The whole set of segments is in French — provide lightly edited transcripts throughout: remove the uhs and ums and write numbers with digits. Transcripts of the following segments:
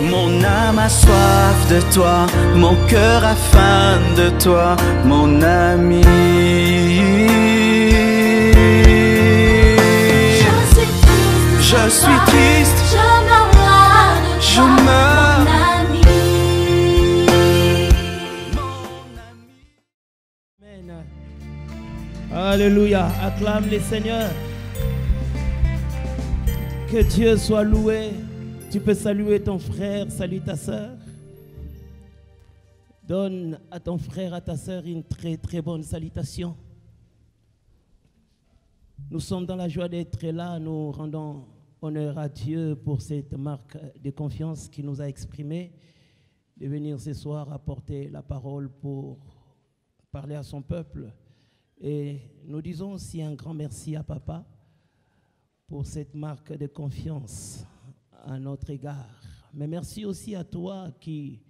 Mon âme a soif de toi, mon cœur a faim de toi, mon ami. Je suis triste, je meurs de toi, je meurs. mon ami. Amen. Alléluia. Acclame les Seigneurs. Que Dieu soit loué. Tu peux saluer ton frère, salue ta soeur. Donne à ton frère, à ta soeur une très très bonne salutation. Nous sommes dans la joie d'être là. Nous rendons honneur à Dieu pour cette marque de confiance qu'il nous a exprimée, de venir ce soir apporter la parole pour parler à son peuple. Et nous disons aussi un grand merci à Papa pour cette marque de confiance à notre égard. Mais merci aussi à toi qui,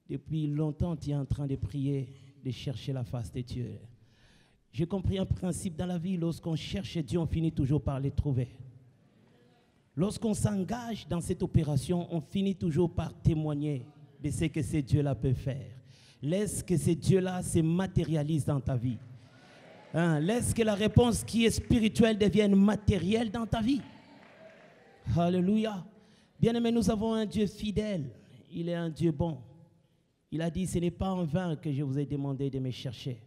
depuis longtemps, tu es en train de prier, de chercher la face de Dieu. J'ai compris un principe dans la vie, lorsqu'on cherche Dieu, on finit toujours par le trouver. Lorsqu'on s'engage dans cette opération, on finit toujours par témoigner de ce que ce Dieu-là peut faire. Laisse que ce Dieu-là se matérialise dans ta vie. Laisse que la réponse qui est spirituelle devienne matérielle dans ta vie. Alléluia. Bien-aimés, nous avons un Dieu fidèle. Il est un Dieu bon. Il a dit, ce n'est pas en vain que je vous ai demandé de me chercher.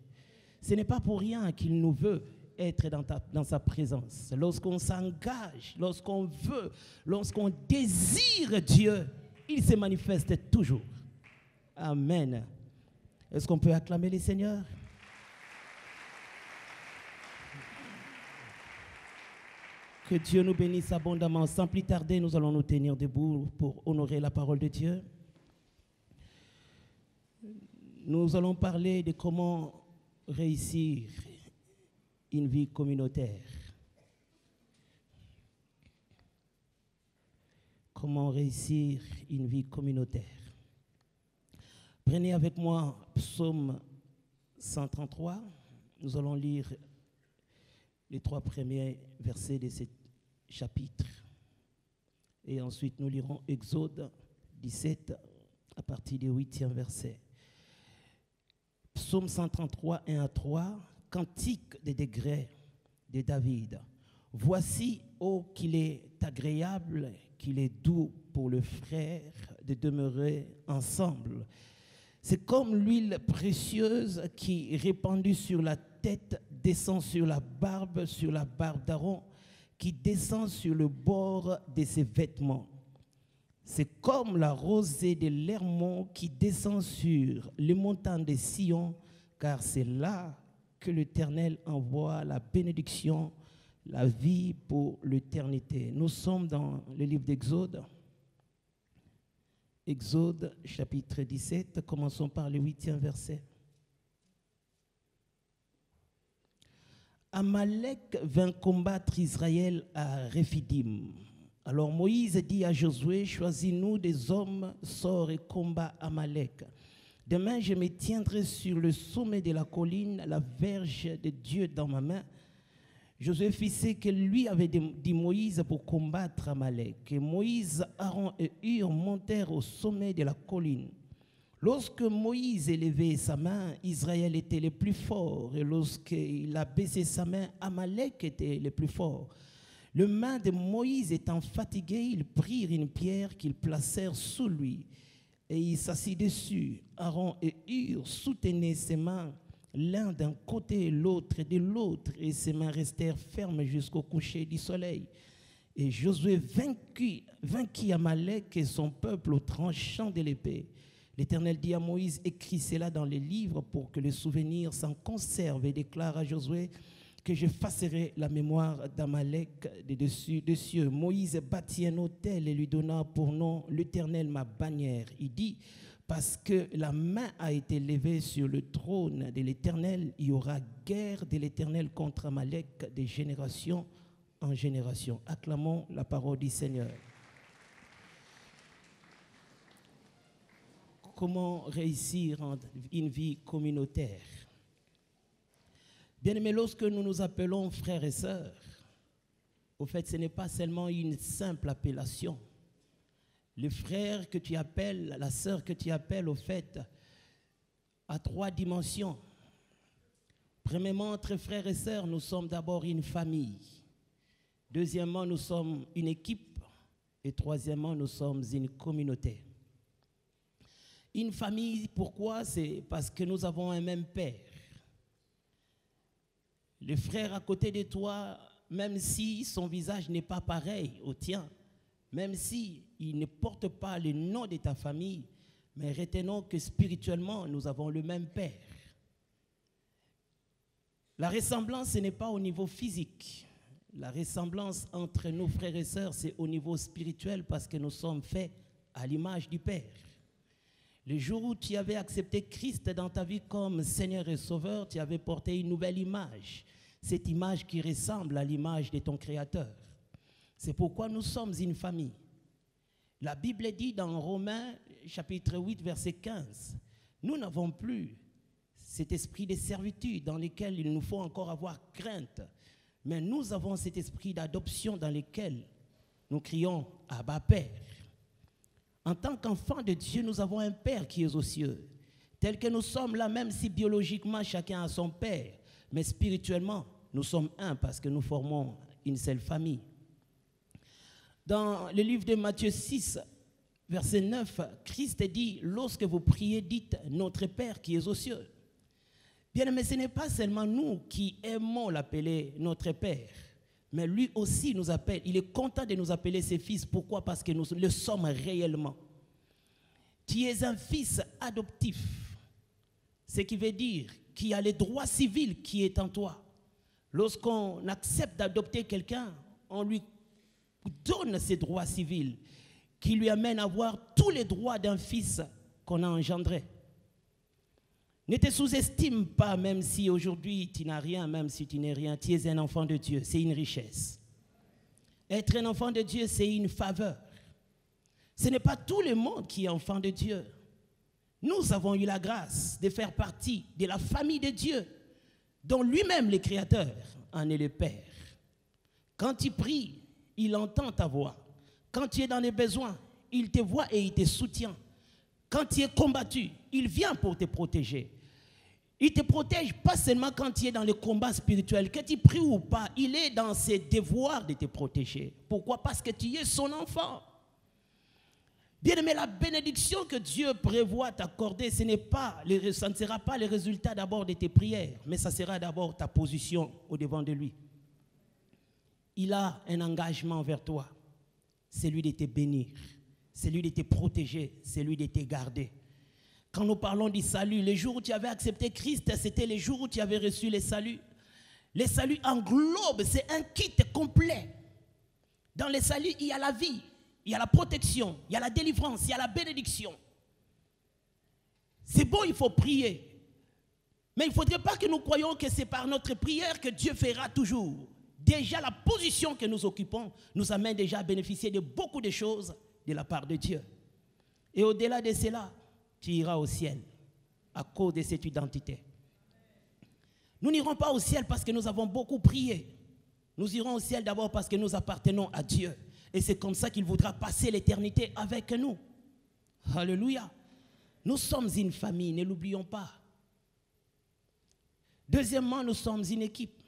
Ce n'est pas pour rien qu'il nous veut être dans sa présence. Lorsqu'on s'engage, lorsqu'on veut, lorsqu'on désire Dieu, il se manifeste toujours. Amen. Est-ce qu'on peut acclamer les Seigneurs? Que Dieu nous bénisse abondamment. Sans plus tarder, nous allons nous tenir debout pour honorer la parole de Dieu. Nous allons parler de comment réussir une vie communautaire. Comment réussir une vie communautaire. Prenez avec moi Psaume 133. Nous allons lire les 3 premiers versets de ce chapitre. Et ensuite, nous lirons Exode 17 à partir du 8e verset. Psaume 133, 1 à 3, cantique des degrés de David. Voici, ô qu'il est agréable, qu'il est doux pour le frère de demeurer ensemble. C'est comme l'huile précieuse qui, répandue sur la tête, descend sur la barbe d'Aaron, qui descend sur le bord de ses vêtements. C'est comme la rosée de l'Hermon qui descend sur les montagnes de Sion, car c'est là que l'Éternel envoie la bénédiction, la vie pour l'éternité. Nous sommes dans le livre d'Exode. Exode chapitre 17, commençons par le 8e verset. Amalek vint combattre Israël à Rephidim. Alors Moïse dit à Josué, choisis-nous des hommes, sors et combat Amalek. Demain, je me tiendrai sur le sommet de la colline, la verge de Dieu dans ma main. Josué fit ce que lui avait dit Moïse pour combattre Amalek. Et Moïse, Aaron et Hur montèrent au sommet de la colline. Lorsque Moïse élevait sa main, Israël était le plus fort. Et lorsqu'il a baissé sa main, Amalek était le plus fort. Le main de Moïse étant fatigué, ils prirent une pierre qu'ils placèrent sous lui. Et il s'assit dessus. Aaron et Hur soutenaient ses mains, l'un d'un côté et l'autre de l'autre, et ses mains restèrent fermes jusqu'au coucher du soleil. Et Josué vainquit Amalek et son peuple au tranchant de l'épée. L'Éternel dit à Moïse, écris cela dans les livres pour que le souvenir s'en conserve, et déclare à Josué que j'effacerai la mémoire d'Amalek des cieux. Moïse bâtit un autel et lui donna pour nom l'Éternel ma bannière. Il dit, parce que la main a été levée sur le trône de l'Éternel, il y aura guerre de l'Éternel contre Amalek de génération en génération. Acclamons la parole du Seigneur. Comment réussir une vie communautaire? Bien-aimés, lorsque nous nous appelons frères et sœurs, au fait, ce n'est pas seulement une simple appellation. Le frère que tu appelles, la sœur que tu appelles, au fait, a 3 dimensions. Premièrement, entre frères et sœurs, nous sommes d'abord une famille. Deuxièmement, nous sommes une équipe. Et troisièmement, nous sommes une communauté. Une famille, pourquoi? C'est parce que nous avons un même père. Le frère à côté de toi, même si son visage n'est pas pareil au tien, même si il ne porte pas le nom de ta famille, mais retenons que spirituellement, nous avons le même père. La ressemblance, ce n'est pas au niveau physique. La ressemblance entre nos frères et sœurs, c'est au niveau spirituel parce que nous sommes faits à l'image du Père. Le jour où tu avais accepté Christ dans ta vie comme Seigneur et Sauveur, tu avais porté une nouvelle image. Cette image qui ressemble à l'image de ton Créateur. C'est pourquoi nous sommes une famille. La Bible dit dans Romains chapitre 8, verset 15, nous n'avons plus cet esprit de servitude dans lequel il nous faut encore avoir crainte. Mais nous avons cet esprit d'adoption dans lequel nous crions « Abba Père ». En tant qu'enfants de Dieu, nous avons un Père qui est aux cieux. Tel que nous sommes là, même si biologiquement chacun a son Père, mais spirituellement, nous sommes un parce que nous formons une seule famille. Dans le livre de Matthieu 6, verset 9, Christ dit « Lorsque vous priez, dites « Notre Père qui est aux cieux ». Bien, mais ce n'est pas seulement nous qui aimons l'appeler notre Père, mais lui aussi nous appelle. Il est content de nous appeler ses fils. Pourquoi? Parce que nous le sommes réellement. Tu es un fils adoptif, ce qui veut dire qu'il y a le droit civil qui est en toi. Lorsqu'on accepte d'adopter quelqu'un, on lui donne ses droits civils qui lui amènent à avoir tous les droits d'un fils qu'on a engendré. Ne te sous-estime pas, même si aujourd'hui tu n'as rien, même si tu n'es rien. Tu es un enfant de Dieu, c'est une richesse. Être un enfant de Dieu, c'est une faveur. Ce n'est pas tout le monde qui est enfant de Dieu. Nous avons eu la grâce de faire partie de la famille de Dieu, dont lui-même, le Créateur, en est le Père. Quand tu pries, il entend ta voix. Quand tu es dans les besoins, il te voit et il te soutient. Quand tu es combattu, il vient pour te protéger. Il te protège pas seulement quand tu es dans le combat spirituel, que tu pries ou pas, il est dans ses devoirs de te protéger. Pourquoi? Parce que tu es son enfant. Bien-aimé, la bénédiction que Dieu prévoit t'accorder, ce ne sera pas le résultat d'abord de tes prières, mais ça sera d'abord ta position au-devant de lui. Il a un engagement envers toi, c'est lui de te bénir. C'est lui de te protéger, c'est lui de te garder. Quand nous parlons du salut, le jour où tu avais accepté Christ, c'était le jour où tu avais reçu le salut. Le salut englobe, c'est un kit complet. Dans le salut, il y a la vie, il y a la protection, il y a la délivrance, il y a la bénédiction. C'est bon, il faut prier. Mais il ne faudrait pas que nous croyions que c'est par notre prière que Dieu fera toujours. Déjà, la position que nous occupons nous amène déjà à bénéficier de beaucoup de choses de la part de Dieu. Et au-delà de cela, tu iras au ciel à cause de cette identité. Nous n'irons pas au ciel parce que nous avons beaucoup prié. Nous irons au ciel d'abord parce que nous appartenons à Dieu. Et c'est comme ça qu'il voudra passer l'éternité avec nous. Alléluia. Nous sommes une famille, ne l'oublions pas. Deuxièmement, nous sommes une équipe.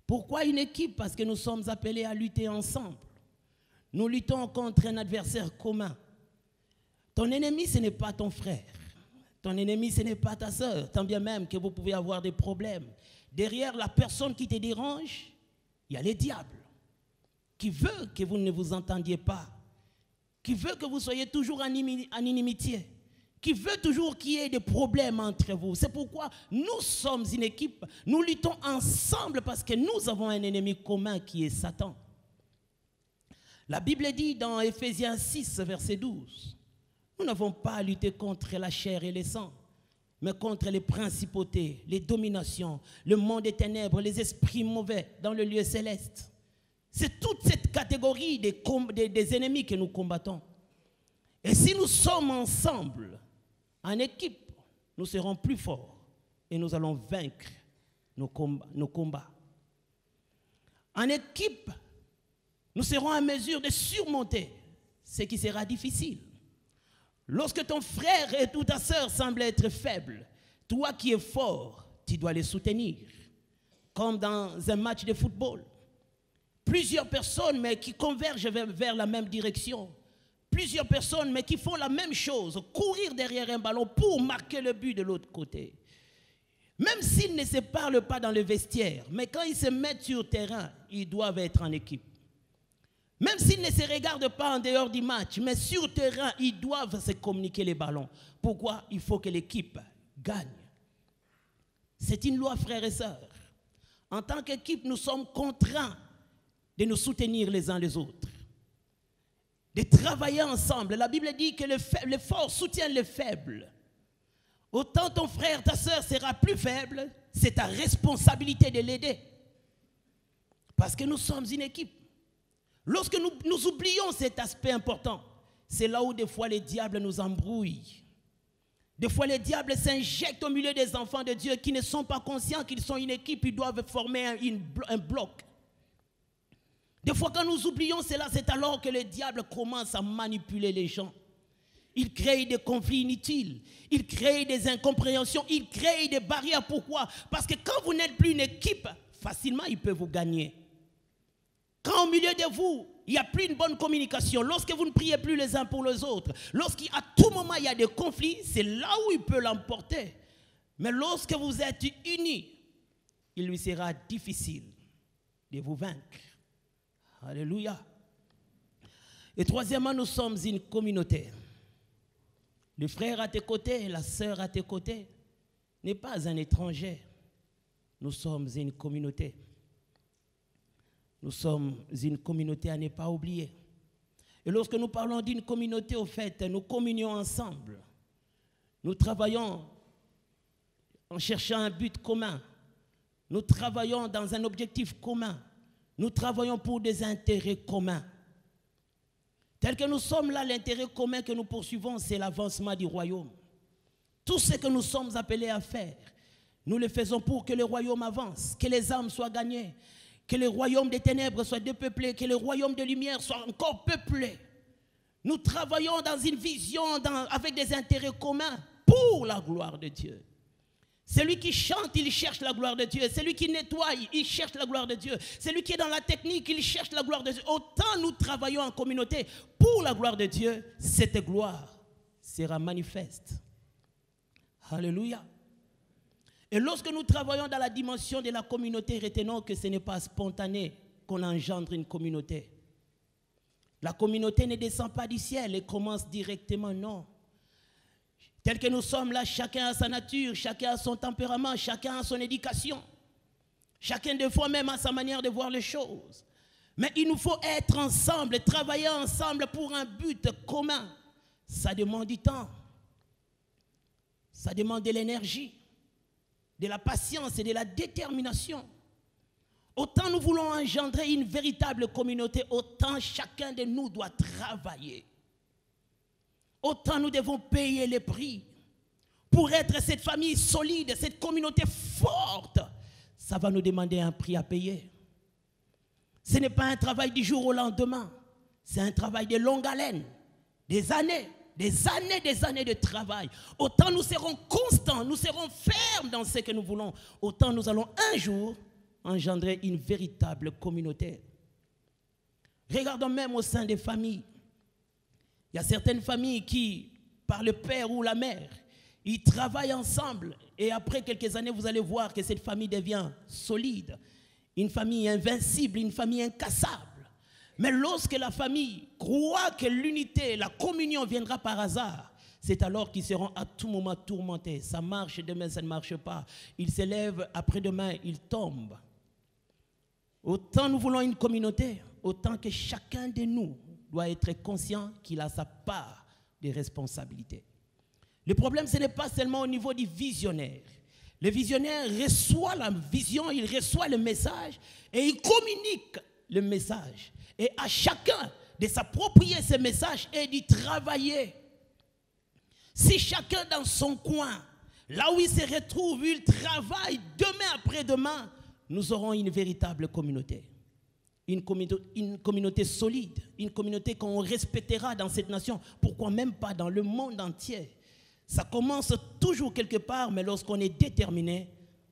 Pourquoi une équipe? Parce que nous sommes appelés à lutter ensemble. Nous luttons contre un adversaire commun. Ton ennemi, ce n'est pas ton frère. Ton ennemi, ce n'est pas ta soeur. Tant bien même que vous pouvez avoir des problèmes. Derrière la personne qui te dérange, il y a le diable qui veut que vous ne vous entendiez pas, qui veut que vous soyez toujours en inimitié, qui veut toujours qu'il y ait des problèmes entre vous. C'est pourquoi nous sommes une équipe. Nous luttons ensemble parce que nous avons un ennemi commun qui est Satan. La Bible dit dans Ephésiens 6, verset 12, nous n'avons pas à lutter contre la chair et le sang, mais contre les principautés, les dominations, le monde des ténèbres, les esprits mauvais dans le lieu céleste. C'est toute cette catégorie des ennemis que nous combattons. Et si nous sommes ensemble, en équipe, nous serons plus forts. et nous allons vaincre nos combats. En équipe, nous serons en mesure de surmonter ce qui sera difficile. Lorsque ton frère et ta sœur semblent être faibles, toi qui es fort, tu dois les soutenir. Comme dans un match de football. Plusieurs personnes, mais qui convergent vers la même direction. Plusieurs personnes, mais qui font la même chose, courir derrière un ballon pour marquer le but de l'autre côté. Même s'ils ne se parlent pas dans le vestiaire, mais quand ils se mettent sur le terrain, ils doivent être en équipe. Même s'ils ne se regardent pas en dehors du match, mais sur le terrain, ils doivent se communiquer les ballons. Pourquoi? Il faut que l'équipe gagne. C'est une loi, frères et sœurs. En tant qu'équipe, nous sommes contraints de nous soutenir les uns les autres, de travailler ensemble. La Bible dit que les forts soutiennent les faibles. Autant ton frère, ta sœur sera plus faible, c'est ta responsabilité de l'aider. Parce que nous sommes une équipe. Lorsque nous oublions cet aspect important, c'est là où des fois les diables nous embrouillent. Des fois les diables s'injectent au milieu des enfants de Dieu qui ne sont pas conscients qu'ils sont une équipe, ils doivent former un bloc. Des fois quand nous oublions cela, c'est alors que le diable commence à manipuler les gens. Il crée des conflits inutiles, il crée des incompréhensions, il crée des barrières. Pourquoi? Parce que quand vous n'êtes plus une équipe, facilement il peut vous gagner. Quand au milieu de vous, il n'y a plus une bonne communication, lorsque vous ne priez plus les uns pour les autres, lorsqu'à tout moment il y a des conflits, c'est là où il peut l'emporter. Mais lorsque vous êtes unis, il lui sera difficile de vous vaincre. Alléluia. Et troisièmement, nous sommes une communauté. Le frère à tes côtés, la sœur à tes côtés n'est pas un étranger. Nous sommes une communauté. Nous sommes une communauté à ne pas oublier. Et lorsque nous parlons d'une communauté, au fait, nous communions ensemble. Nous travaillons en cherchant un but commun. Nous travaillons dans un objectif commun. Nous travaillons pour des intérêts communs. Tel que nous sommes là, l'intérêt commun que nous poursuivons, c'est l'avancement du royaume. Tout ce que nous sommes appelés à faire, nous le faisons pour que le royaume avance, que les âmes soient gagnées, que le royaume des ténèbres soit dépeuplé, que le royaume de lumière soit encore peuplé. Nous travaillons dans une vision, avec des intérêts communs pour la gloire de Dieu. Celui qui chante, il cherche la gloire de Dieu. Celui qui nettoie, il cherche la gloire de Dieu. Celui qui est dans la technique, il cherche la gloire de Dieu. Autant nous travaillons en communauté pour la gloire de Dieu, cette gloire sera manifeste. Alléluia. Et lorsque nous travaillons dans la dimension de la communauté, retenons que ce n'est pas spontané qu'on engendre une communauté. La communauté ne descend pas du ciel et commence directement, non. Tel que nous sommes là, chacun a sa nature, chacun a son tempérament, chacun a son éducation. Chacun des fois même a sa manière de voir les choses. Mais il nous faut être ensemble, travailler ensemble pour un but commun. Ça demande du temps. Ça demande de l'énergie, de la patience et de la détermination. Autant nous voulons engendrer une véritable communauté, autant chacun de nous doit travailler. Autant nous devons payer les prix pour être cette famille solide, cette communauté forte. Ça va nous demander un prix à payer. Ce n'est pas un travail du jour au lendemain. C'est un travail de longue haleine, des années de travail. Autant nous serons constants, nous serons fermes dans ce que nous voulons, autant nous allons un jour engendrer une véritable communauté. Regardons même au sein des familles. Il y a certaines familles qui, par le père ou la mère, ils travaillent ensemble et après quelques années, vous allez voir que cette famille devient solide, une famille invincible, une famille incassable. Mais lorsque la famille croit que l'unité, la communion viendra par hasard, c'est alors qu'ils seront à tout moment tourmentés. Ça marche, demain ça ne marche pas. Ils se lèvent, après-demain ils tombent. Autant nous voulons une communauté, autant que chacun de nous doit être conscient qu'il a sa part de responsabilité. Le problème, ce n'est pas seulement au niveau du visionnaire. Le visionnaire reçoit la vision, il reçoit le message et il communique le message. Et à chacun de s'approprier ce message et d'y travailler. Si chacun dans son coin là où ils se retrouvent, ils travaillent, demain après-demain, nous aurons une véritable communauté. Une communauté solide, une communauté qu'on respectera dans cette nation. Pourquoi même pas dans le monde entier? Ça commence toujours quelque part, mais lorsqu'on est déterminé,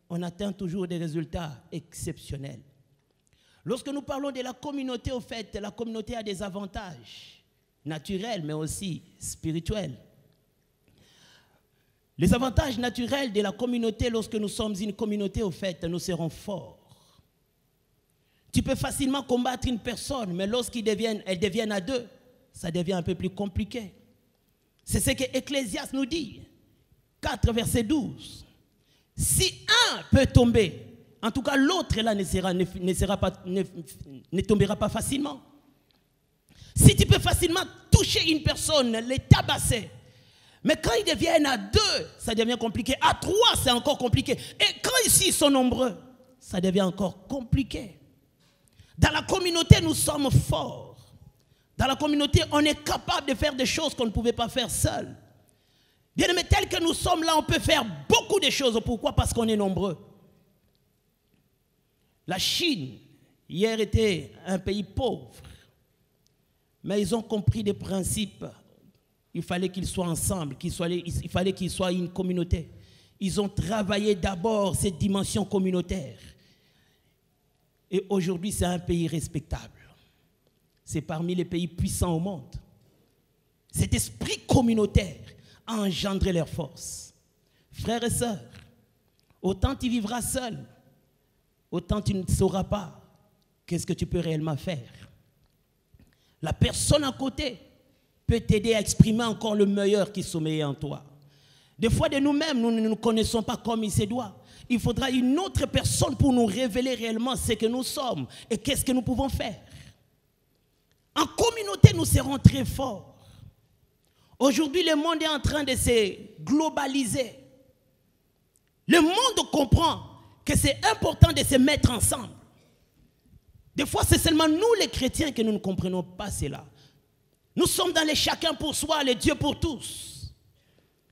on atteint toujours des résultats exceptionnels. Lorsque nous parlons de la communauté, au fait, la communauté a des avantages naturels, mais aussi spirituels. Les avantages naturels de la communauté, lorsque nous sommes une communauté, au fait, nous serons forts. Tu peux facilement combattre une personne, mais lorsqu'elles deviennent à deux, ça devient un peu plus compliqué. C'est ce que Ecclésiaste nous dit, 4 verset 12. Si un peut tomber, en tout cas l'autre là ne tombera pas facilement. Si tu peux facilement toucher une personne, les tabasser, mais quand ils deviennent à 2, ça devient compliqué. À 3, c'est encore compliqué. Et quand ici ils sont nombreux, ça devient encore compliqué. Dans la communauté, nous sommes forts. Dans la communauté, on est capable de faire des choses qu'on ne pouvait pas faire seul. Bien aimé, tel que nous sommes là, on peut faire beaucoup de choses. Pourquoi? Parce qu'on est nombreux. La Chine, hier, était un pays pauvre. Mais ils ont compris des principes. Il fallait qu'ils soient ensemble, il fallait qu'ils soient une communauté. Ils ont travaillé d'abord cette dimension communautaire. Et aujourd'hui, c'est un pays respectable. C'est parmi les pays puissants au monde. Cet esprit communautaire a engendré leur force. Frères et sœurs, autant tu vivras seul, autant tu ne sauras pas qu'est-ce que tu peux réellement faire. La personne à côté peut t'aider à exprimer encore le meilleur qui sommeille en toi. Des fois, de nous-mêmes, nous ne nous connaissons pas comme il se doit. Il faudra une autre personne pour nous révéler réellement ce que nous sommes et qu'est-ce que nous pouvons faire. En communauté, nous serons très forts. Aujourd'hui, le monde est en train de se globaliser. Le monde comprend que c'est important de se mettre ensemble. Des fois, c'est seulement nous, les chrétiens, que nous ne comprenons pas cela. Nous sommes dans les chacun pour soi, les dieux pour tous.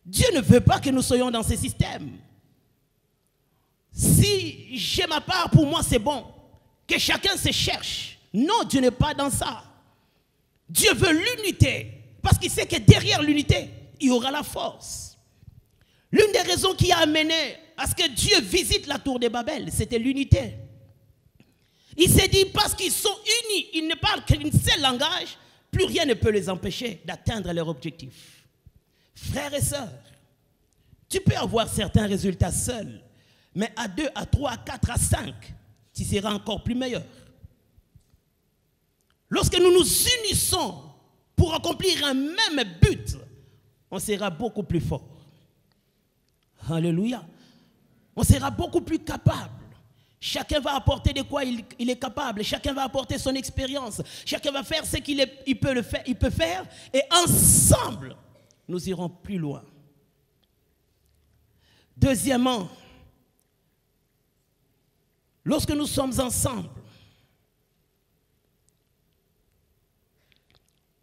Dieu ne veut pas que nous soyons dans ce système. Si j'ai ma part, pour moi c'est bon. Que chacun se cherche. Non, Dieu n'est pas dans ça. Dieu veut l'unité. Parce qu'il sait que derrière l'unité, il y aura la force. L'une des raisons qui a amené à ce que Dieu visite la tour de Babel, c'était l'unité. Il s'est dit, parce qu'ils sont unis, ils ne parlent qu'un seul langage, plus rien ne peut les empêcher d'atteindre leur objectif. Frères et sœurs, tu peux avoir certains résultats seuls, mais à 2, à 3, à 4, à 5, tu seras encore plus meilleur. Lorsque nous nous unissons pour accomplir un même but, on sera beaucoup plus fort. Alléluia. On sera beaucoup plus capable. Chacun va apporter de quoi il est capable. Chacun va apporter son expérience. Chacun va faire ce qu'il peut faire. Et ensemble, nous irons plus loin. Deuxièmement, lorsque nous sommes ensemble,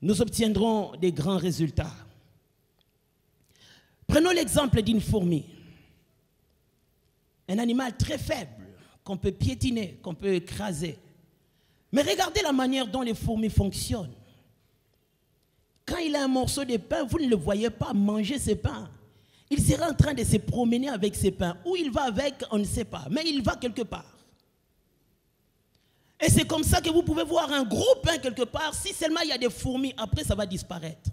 nous obtiendrons des grands résultats. Prenons l'exemple d'une fourmi. Un animal très faible, qu'on peut piétiner, qu'on peut écraser. Mais regardez la manière dont les fourmis fonctionnent. Quand il a un morceau de pain, vous ne le voyez pas manger ses pains. Il sera en train de se promener avec ses pains. Où il va avec, on ne sait pas. Mais il va quelque part. Et c'est comme ça que vous pouvez voir un gros pain quelque part. Si seulement il y a des fourmis, après ça va disparaître.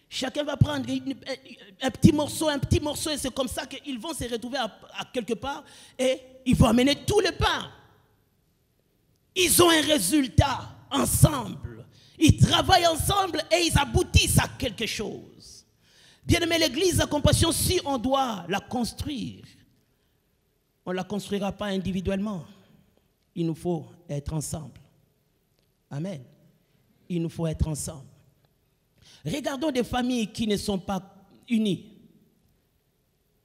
Chacun va prendre un petit morceau, et c'est comme ça qu'ils vont se retrouver à quelque part et ils vont amener tout le pain. Ils ont un résultat ensemble. Ils travaillent ensemble et ils aboutissent à quelque chose. Bien aimé, l'église à compassion, si on doit la construire, on ne la construira pas individuellement. Il nous faut être ensemble. Amen. Il nous faut être ensemble. Regardons des familles qui ne sont pas unies.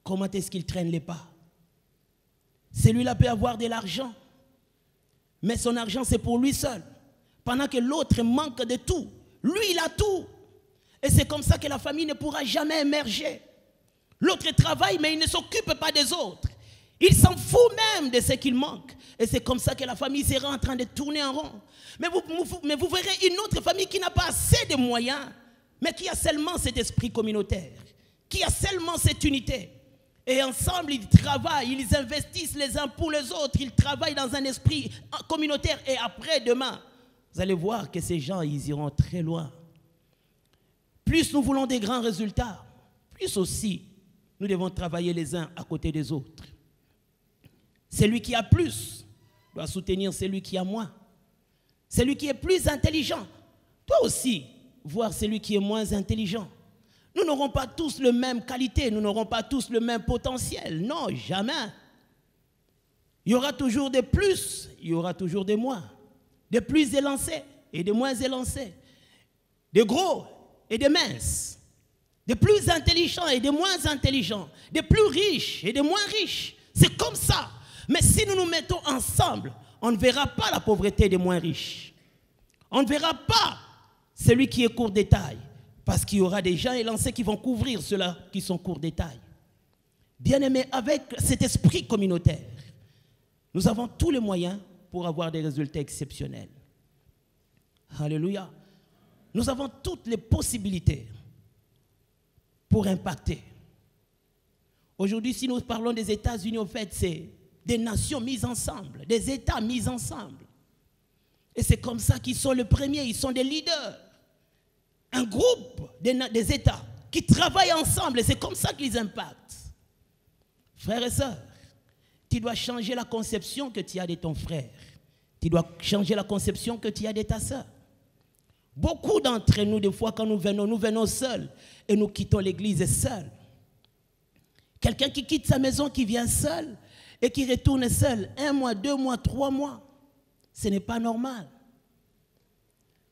Comment est-ce qu'ils traînent les pas? Celui-là peut avoir de l'argent, mais son argent c'est pour lui seul. Pendant que l'autre manque de tout. Lui il a tout. Et c'est comme ça que la famille ne pourra jamais émerger. L'autre travaille, mais il ne s'occupe pas des autres. Il s'en fout même de ce qu'il manque. Et c'est comme ça que la famille sera en train de tourner en rond. Mais vous verrez une autre famille qui n'a pas assez de moyens, mais qui a seulement cet esprit communautaire, qui a seulement cette unité. Et ensemble, ils travaillent, ils investissent les uns pour les autres, ils travaillent dans un esprit communautaire. Et après, demain, vous allez voir que ces gens, ils iront très loin. Plus nous voulons des grands résultats, plus aussi, nous devons travailler les uns à côté des autres. Celui qui a plus doit soutenir celui qui a moins. Celui qui est plus intelligent doit aussi voir celui qui est moins intelligent. Nous n'aurons pas tous la même qualité, nous n'aurons pas tous le même potentiel. Non, jamais. Il y aura toujours des plus, il y aura toujours des moins. Des plus élancés et des moins élancés. Des gros et des minces. Des plus intelligents et des moins intelligents. Des plus riches et des moins riches. C'est comme ça. Mais si nous nous mettons ensemble, on ne verra pas la pauvreté des moins riches. On ne verra pas celui qui est court de taille. Parce qu'il y aura des gens élancés qui vont couvrir ceux-là qui sont courts de taille. Bien-aimés, avec cet esprit communautaire, nous avons tous les moyens pour avoir des résultats exceptionnels. Alléluia. Nous avons toutes les possibilités pour impacter. Aujourd'hui, si nous parlons des États-Unis, en fait, c'est des nations mises ensemble, des États mis ensemble. Et c'est comme ça qu'ils sont les premiers, ils sont des leaders. Un groupe des États qui travaillent ensemble et c'est comme ça qu'ils impactent. Frères et sœurs, tu dois changer la conception que tu as de ton frère. Tu dois changer la conception que tu as de ta sœur. Beaucoup d'entre nous, des fois, quand nous venons seuls et nous quittons l'église seul. Quelqu'un qui quitte sa maison, qui vient seul et qui retourne seul 1 mois, 2 mois, 3 mois, ce n'est pas normal.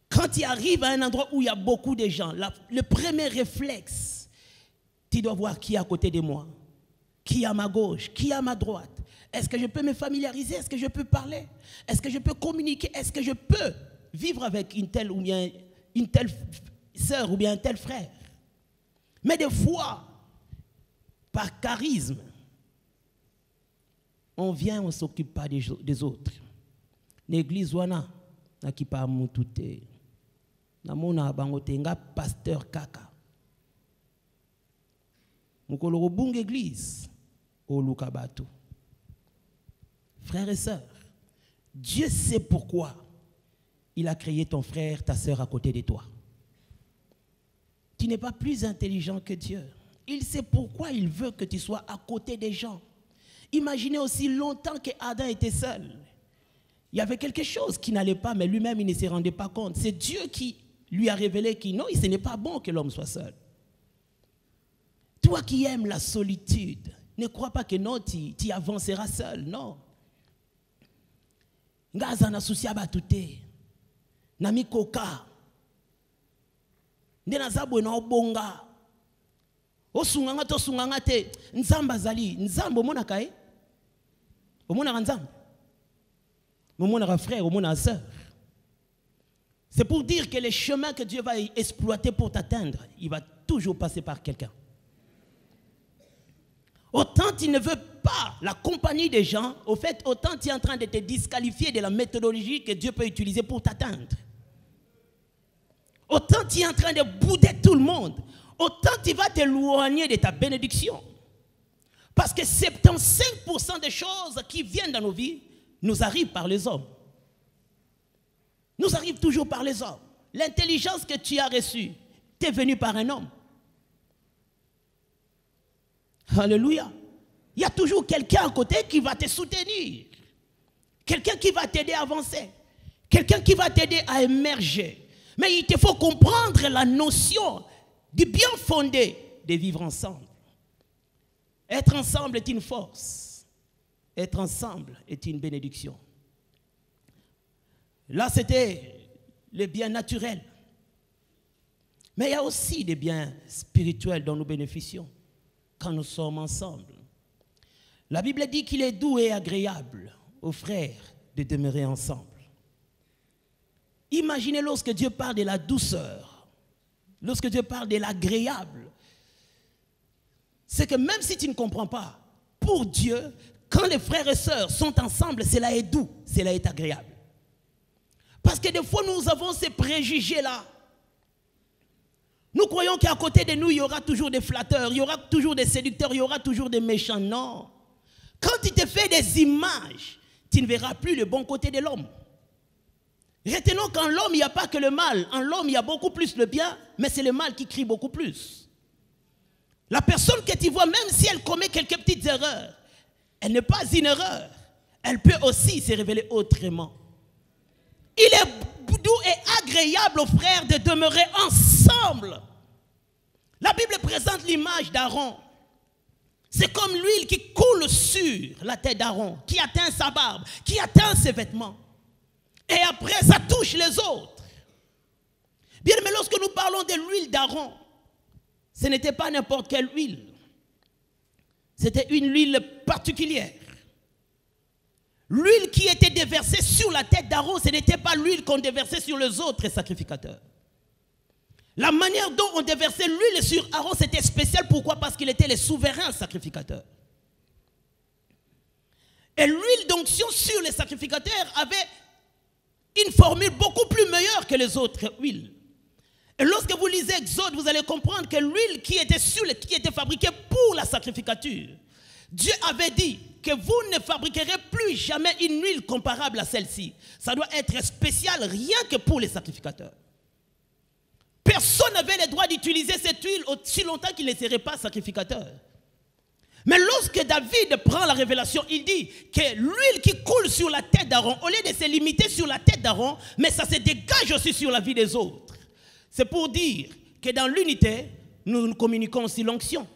Quand tu arrives à un endroit où il y a beaucoup de gens, le premier réflexe, tu dois voir qui est à côté de moi, qui est à ma gauche, qui est à ma droite. Est-ce que je peux me familiariser? Est-ce que je peux parler? Est-ce que je peux communiquer? Est-ce que je peux vivre avec une telle ou bien une telle sœur ou bien un tel frère? Mais des fois, par charisme, on vient, on ne s'occupe pas des autres. L'église wana na ki pa mutute. Na mona bangote nga pasteur kaka. Mukolo bunga église au Lukabatu. Frères et sœurs, Dieu sait pourquoi il a créé ton frère, ta sœur à côté de toi. Tu n'es pas plus intelligent que Dieu. Il sait pourquoi il veut que tu sois à côté des gens. Imaginez aussi longtemps que Adam était seul. Il y avait quelque chose qui n'allait pas, mais lui-même, il ne se rendait pas compte. C'est Dieu qui lui a révélé que non, ce n'est pas bon que l'homme soit seul. Toi qui aimes la solitude, ne crois pas que non, tu avanceras seul, non. Ngaza na souci abatute, nami koka, ndena zabwe na obonga, osunganga to sunganga te, nzamba zali, nzambo mona kae, omona nzambo. Mon frère, mon sœur. C'est pour dire que les chemins que Dieu va exploiter pour t'atteindre, il va toujours passer par quelqu'un. Autant tu ne veux pas la compagnie des gens, au fait, autant tu es en train de te disqualifier de la méthodologie que Dieu peut utiliser pour t'atteindre. Autant tu es en train de bouder tout le monde, autant tu vas t'éloigner de ta bénédiction. Parce que 75% des choses qui viennent dans nos vies nous arrivent par les hommes. Nous arrivent toujours par les hommes. L'intelligence que tu as reçue t'est venue par un homme. Alléluia. Il y a toujours quelqu'un à côté qui va te soutenir. Quelqu'un qui va t'aider à avancer. Quelqu'un qui va t'aider à émerger. Mais il te faut comprendre la notion du bien fondé de vivre ensemble. Être ensemble est une force. Être ensemble est une bénédiction. Là, c'était les biens naturels. Mais il y a aussi des biens spirituels dont nous bénéficions quand nous sommes ensemble. La Bible dit qu'il est doux et agréable aux frères de demeurer ensemble. Imaginez lorsque Dieu parle de la douceur, lorsque Dieu parle de l'agréable. c'est que même si tu ne comprends pas, pour Dieu, quand les frères et sœurs sont ensemble, cela est doux, cela est agréable. Parce que des fois, nous avons ces préjugés-là. Nous croyons qu'à côté de nous, il y aura toujours des flatteurs, il y aura toujours des séducteurs, il y aura toujours des méchants. Non. Quand tu te fais des images, tu ne verras plus le bon côté de l'homme. Retenons qu'en l'homme, il n'y a pas que le mal. En l'homme, il y a beaucoup plus le bien, mais c'est le mal qui crie beaucoup plus. La personne que tu vois, même si elle commet quelques petites erreurs, elle n'est pas une erreur. Elle peut aussi se révéler autrement. Il est doux et agréable aux frères de demeurer ensemble. La Bible présente l'image d'Aaron. C'est comme l'huile qui coule sur la tête d'Aaron, qui atteint sa barbe, qui atteint ses vêtements. Et après, ça touche les autres. Bien, mais lorsque nous parlons de l'huile d'Aaron, ce n'était pas n'importe quelle huile. C'était une huile particulière. L'huile qui était déversée sur la tête d'Aaron, ce n'était pas l'huile qu'on déversait sur les autres sacrificateurs. La manière dont on déversait l'huile sur Aaron, c'était spécial. Pourquoi? Parce qu'il était le souverain sacrificateur. Et l'huile d'onction sur les sacrificateurs avait une formule beaucoup plus meilleure que les autres huiles. Et lorsque vous lisez Exode, vous allez comprendre que l'huile qui était fabriquée pour la sacrificature, Dieu avait dit que vous ne fabriquerez plus jamais une huile comparable à celle-ci. Ça doit être spécial rien que pour les sacrificateurs. Personne n'avait le droit d'utiliser cette huile aussi longtemps qu'il ne serait pas sacrificateur. Mais lorsque David prend la révélation, il dit que l'huile qui coule sur la tête d'Aaron, au lieu de se limiter sur la tête d'Aaron, mais ça se dégage aussi sur la vie des autres. C'est pour dire que dans l'unité, nous communiquons aussi l'onction.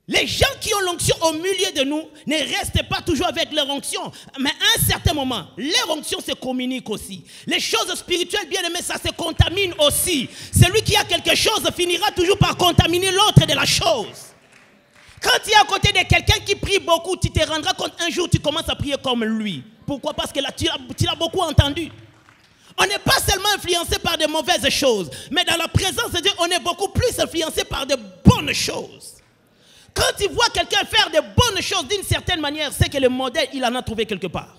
Les gens qui ont l'onction au milieu de nous ne restent pas toujours avec leur onction. Mais à un certain moment, leur onction se communique aussi. Les choses spirituelles, bien aimées, ça se contamine aussi. Celui qui a quelque chose finira toujours par contaminer l'autre de la chose. Quand tu es à côté de quelqu'un qui prie beaucoup, tu te rendras compte un jour tu commences à prier comme lui. Pourquoi? Parce que là, tu l'as beaucoup entendu. On n'est pas seulement influencé par de mauvaises choses, mais dans la présence de Dieu, on est beaucoup plus influencé par de bonnes choses. Quand tu vois quelqu'un faire de bonnes choses d'une certaine manière, c'est que le modèle, il en a trouvé quelque part.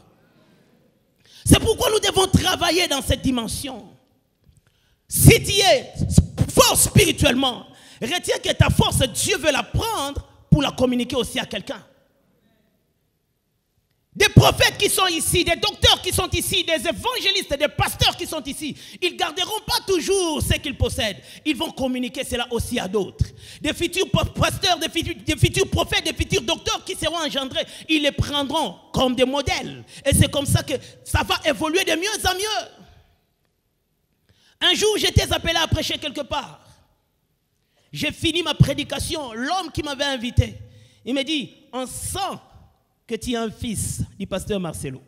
C'est pourquoi nous devons travailler dans cette dimension. Si tu es fort spirituellement, retiens que ta force, Dieu veut la prendre pour la communiquer aussi à quelqu'un. Des prophètes qui sont ici, des docteurs qui sont ici, des évangélistes, des pasteurs qui sont ici, ils ne garderont pas toujours ce qu'ils possèdent. Ils vont communiquer cela aussi à d'autres. Des futurs pasteurs, des futurs prophètes, des futurs docteurs qui seront engendrés, ils les prendront comme des modèles. Et c'est comme ça que ça va évoluer de mieux en mieux. Un jour, j'étais appelé à prêcher quelque part. J'ai fini ma prédication. L'homme qui m'avait invité, il me dit, on sent que tu es un fils du pasteur Marcelo.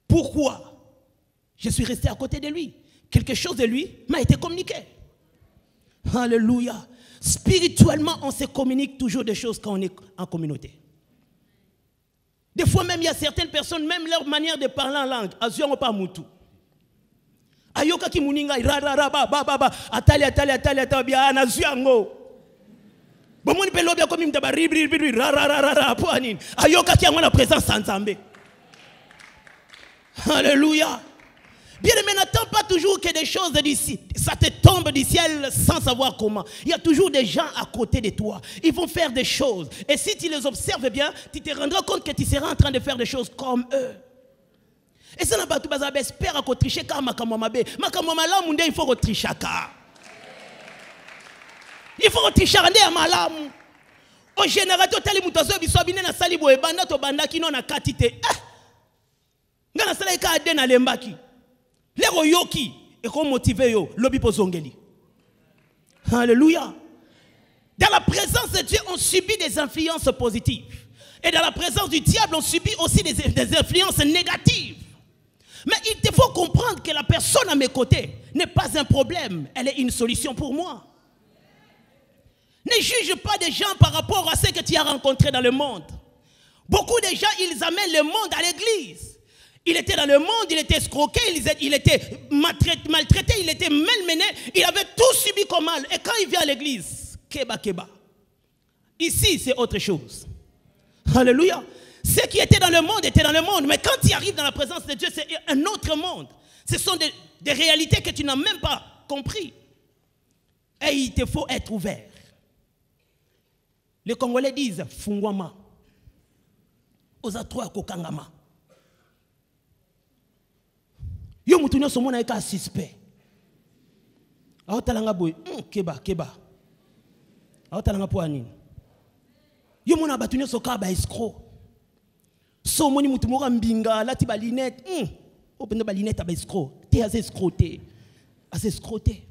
Pourquoi? Je suis resté à côté de lui. Quelque chose de lui m'a été communiqué. Alléluia. Spirituellement, on se communique toujours des choses quand on est en communauté. Des fois même, il y a certaines personnes, même leur manière de parler en langue, azuango pa mutu. Ayoka ki muninga, ra ra ra ba ba ba ba, atali atali atali atali bia na azuango. Bomoni pe lobi akomi mtaba ribri ribri ra ra ra ra po anini. Ayoka ki yango na présence sans Nzambe. Alléluia. Bien aimé, n'attends pas toujours que des choses d'ici, ça te tombe du ciel sans savoir comment. Il y a toujours des gens à côté de toi. Ils vont faire des choses. Et si tu les observes bien, tu te rendras compte que tu seras en train de faire des choses comme eux. Et ça n'a pas tout besoin d'espérer à tricher car makamamabe. Makamamala munde il faut tricher car. Il faut tricher à malam. Au général, totali mutazo biso bine na salibo e banda to banda kino na katite. Ngana sala ka ade na lembaki. Lero yoki et qu'on motive yo lobi pozongeli. Alléluia. Dans la présence de Dieu, on subit des influences positives. Et dans la présence du diable, on subit aussi des influences négatives. Mais il te faut comprendre que la personne à mes côtés n'est pas un problème, elle est une solution pour moi. Ne juge pas des gens par rapport à ce que tu as rencontré dans le monde. Beaucoup de gens, ils amènent le monde à l'église. Il était dans le monde, il était escroqué, il était maltraité, il était malmené, il avait tout subi comme mal. Et quand il vient à l'église, keba. Ici, c'est autre chose. Alléluia. Ceux qui étaient dans le monde étaient dans le monde, mais quand il arrive dans la présence de Dieu, c'est un autre monde. Ce sont des réalités que tu n'as même pas compris. Et il te faut être ouvert. Les Congolais disent Fungwama. Ozatroa kokangama. Yo mutunyo somona eka suspect. Aotalanga boy, keba. Aotalanga po anini. Yo mona batunyo soka ba escroc. So moni mutu moko mbinga lati ba linette. Opende ba linette ba escroc. Te assez escroté. Assez escroté.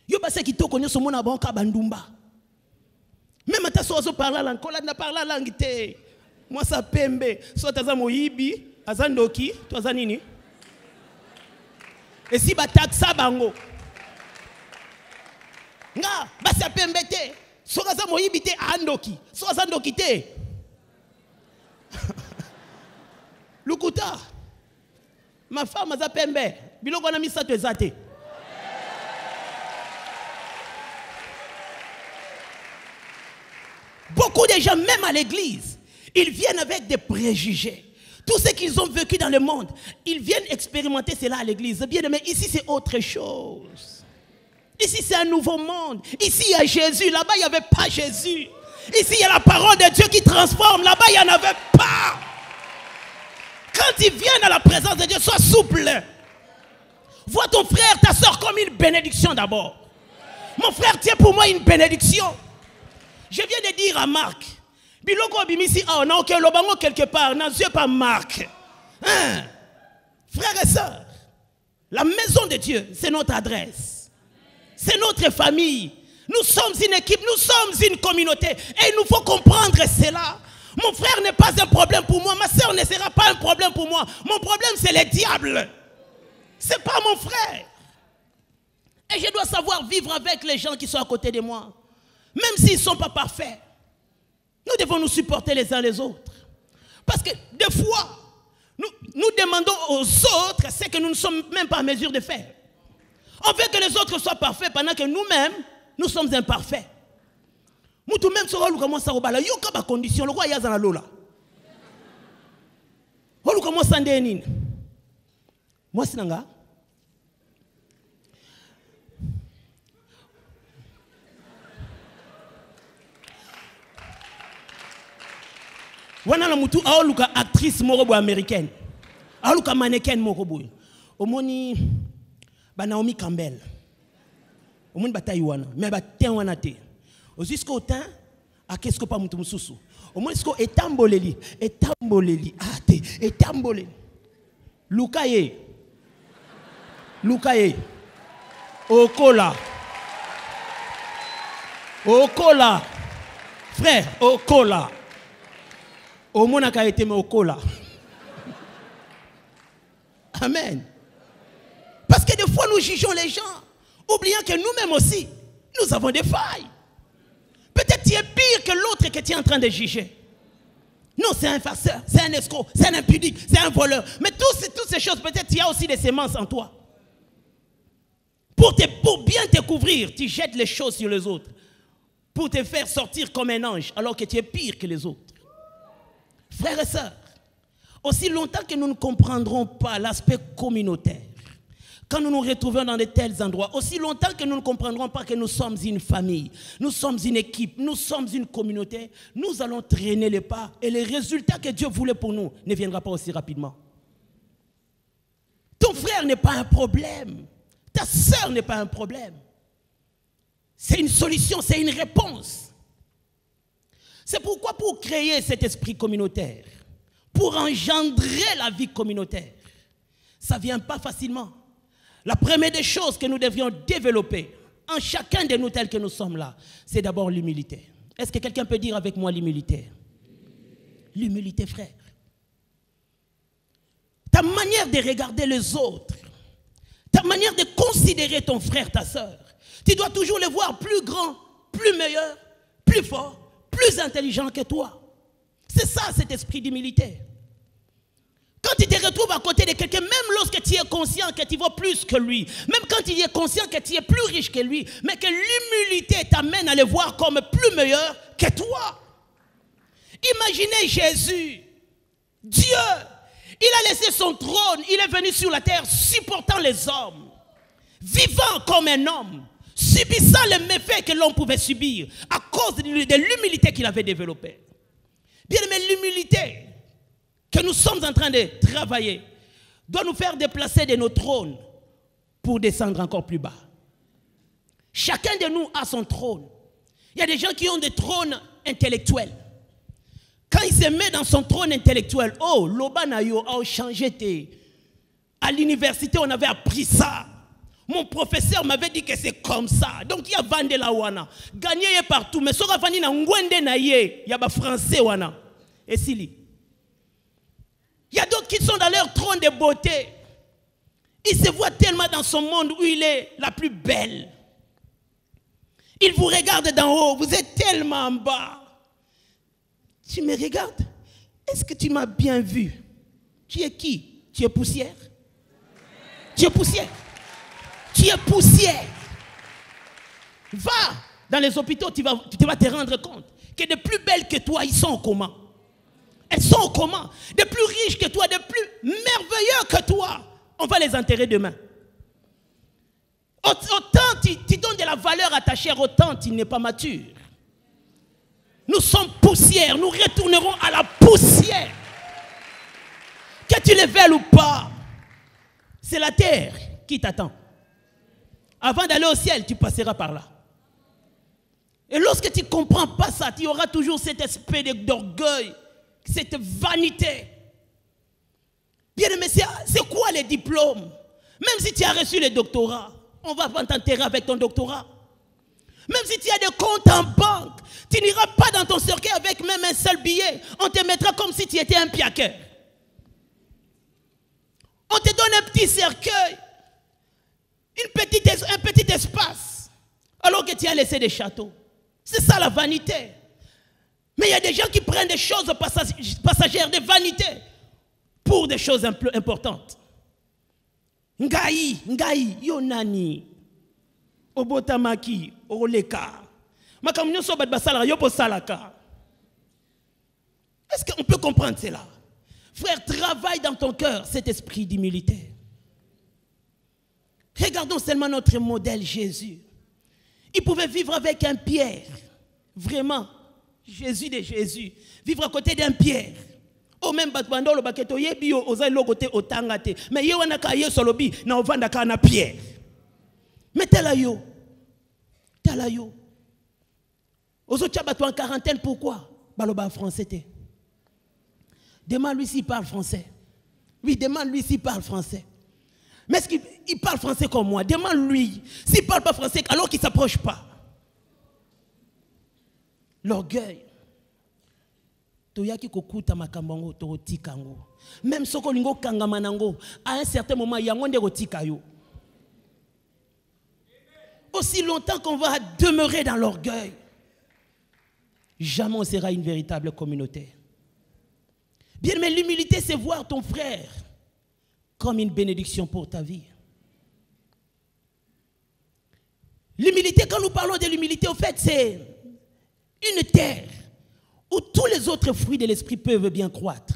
Yo ba se kitoko nyo somona ba ka bandumba. Même ata so zo parla langue, kola na parla langue te. Moi ça pembe, so taza moyibi, azandoki, to azanini. Et si ba taxa bango. Nga ba sa pembe te, so taza moyibi te andoki, so azandoki te. Lukuta. Ma femme aza pembe, biloko na misato ezate. Beaucoup de gens, même à l'église, ils viennent avec des préjugés. Tout ce qu'ils ont vécu dans le monde, ils viennent expérimenter cela à l'église. Bien aimé, ici c'est autre chose. Ici c'est un nouveau monde. Ici il y a Jésus, là-bas il n'y avait pas Jésus. Ici il y a la parole de Dieu qui transforme, là-bas il n'y en avait pas. Quand ils viennent à la présence de Dieu, sois souple. Vois ton frère, ta soeur comme une bénédiction d'abord. Mon frère, tiens pour moi une bénédiction. Je viens de dire à Marc, biloko bimisi a on a aucun lobango quelque part, n'a pas Marc. Hein? Frères et sœurs, la maison de Dieu, c'est notre adresse. C'est notre famille. Nous sommes une équipe, nous sommes une communauté. Et il nous faut comprendre cela. Mon frère n'est pas un problème pour moi, ma soeur ne sera pas un problème pour moi. Mon problème, c'est le diable. Ce n'est pas mon frère. Et je dois savoir vivre avec les gens qui sont à côté de moi. Même s'ils ne sont pas parfaits, nous devons nous supporter les uns les autres. Parce que des fois, nous demandons aux autres ce que nous ne sommes même pas en mesure de faire. On veut que les autres soient parfaits pendant que nous-mêmes, nous sommes imparfaits. Nous même sur le commence à obala, yo ka ba condition, le roi yaza na lola. On commence à ndeni. Moi sinanga. Wana la mutu aoluka actrice morobo américaine. Aoluka mannequin morobo. Omoni ba Naomi Campbell. Omoni ba Taïwana, mais ba Taïwana te. Jusqu'au temps à qu'est-ce que pas mutu mususu. Omoni jusqu'au etamboleli ate etamboleli. Lukaye. Okola. Frère, Okola. Au monde a été au cola. Amen. Parce que des fois nous jugeons les gens, oubliant que nous-mêmes aussi, nous avons des failles. Peut-être tu es pire que l'autre que tu es en train de juger. Non, c'est un farceur, c'est un escroc, c'est un impudique, c'est un voleur. Mais toutes ces choses, peut-être il y a aussi des semences en toi. Pour bien te couvrir, tu jettes les choses sur les autres. Pour te faire sortir comme un ange, alors que tu es pire que les autres. Frères et sœurs, aussi longtemps que nous ne comprendrons pas l'aspect communautaire, quand nous nous retrouvons dans de tels endroits, aussi longtemps que nous ne comprendrons pas que nous sommes une famille, nous sommes une équipe, nous sommes une communauté, nous allons traîner les pas et les résultats que Dieu voulait pour nous ne viendront pas aussi rapidement. Ton frère n'est pas un problème, ta sœur n'est pas un problème. C'est une solution, c'est une réponse. C'est pourquoi pour créer cet esprit communautaire, pour engendrer la vie communautaire, ça ne vient pas facilement. La première des choses que nous devrions développer en chacun de nous tels que nous sommes là, c'est d'abord l'humilité. Est-ce que quelqu'un peut dire avec moi l'humilité? L'humilité, frère. Ta manière de regarder les autres, ta manière de considérer ton frère, ta soeur, tu dois toujours les voir plus grands, plus meilleurs, plus forts, plus intelligent que toi. C'est ça cet esprit d'humilité. Quand tu te te trouves à côté de quelqu'un, même lorsque tu es conscient que tu vaux plus que lui, même quand il est conscient que tu es plus riche que lui, mais que l'humilité t'amène à le voir comme plus meilleur que toi. Imaginez Jésus, Dieu, il a laissé son trône, il est venu sur la terre supportant les hommes, vivant comme un homme, subissant les méfaits que l'homme pouvait subir à cause de l'humilité qu'il avait développée. Bien aimé, l'humilité que nous sommes en train de travailler doit nous faire déplacer de nos trônes pour descendre encore plus bas. Chacun de nous a son trône. Il y a des gens qui ont des trônes intellectuels. Quand il se met dans son trône intellectuel, oh, l'obanayo a changé. À l'université, on avait appris ça. Mon professeur m'avait dit que c'est comme ça. Donc il y a Vande la wana. Gagné partout. Mais sora vani na ngwende na ye. Il y a ba français wana. Et Sili. Il y a d'autres qui sont dans leur trône de beauté. Il se voit tellement dans son monde où il est la plus belle. Il vous regarde d'en haut. Vous êtes tellement en bas. Tu me regardes? Est-ce que tu m'as bien vu? Tu es qui? Tu es poussière? Tu es poussière? Tu es poussière. Va dans les hôpitaux, tu vas te rendre compte que de plus belles que toi, ils sont en coma. Elles sont en coma. De plus riches que toi, de plus merveilleux que toi, on va les enterrer demain. Autant tu donnes de la valeur à ta chair, autant tu n'es pas mature. Nous sommes poussière, nous retournerons à la poussière. Que tu le veuilles ou pas, c'est la terre qui t'attend. Avant d'aller au ciel, tu passeras par là. Et lorsque tu ne comprends pas ça, tu auras toujours cet esprit d'orgueil, cette vanité. Bien aimé, c'est quoi les diplômes? Même si tu as reçu le doctorat, on va pas t'enterrer avec ton doctorat. Même si tu as des comptes en banque, tu n'iras pas dans ton cercueil avec même un seul billet. On te mettra comme si tu étais un piaqueur. On te donne un petit cercueil, un petit espace, alors que tu as laissé des châteaux. C'est ça la vanité. Mais il y a des gens qui prennent des choses passagères, des vanités, pour des choses importantes. Ngai, yonani, obotamaki, oleka. Est-ce qu'on peut comprendre cela? Frère, travaille dans ton cœur cet esprit d'humilité. Regardons seulement notre modèle Jésus. Il pouvait vivre avec un Pierre. Vraiment, Jésus de Jésus. Vivre à côté d'un Pierre. Au même batbando le baketo yebio oza lo côté otangate. Mais ye wana ka ye solobi na ovanda ka na Pierre. Mais talayo. Ozo tchabato en quarantaine pourquoi? Baloba français te. Demande-lui s'il parle français. Oui, demande-lui s'il parle français. Mais est-ce qu'il parle français comme moi? Demande-lui s'il ne parle pas français alors qu'il ne s'approche pas. L'orgueil. Même si on à un certain moment, il y a un de aussi longtemps qu'on va demeurer dans l'orgueil, jamais on sera une véritable communauté. Bien, mais l'humilité, c'est voir ton frère comme une bénédiction pour ta vie. L'humilité, quand nous parlons de l'humilité, au fait, c'est une terre où tous les autres fruits de l'esprit peuvent bien croître.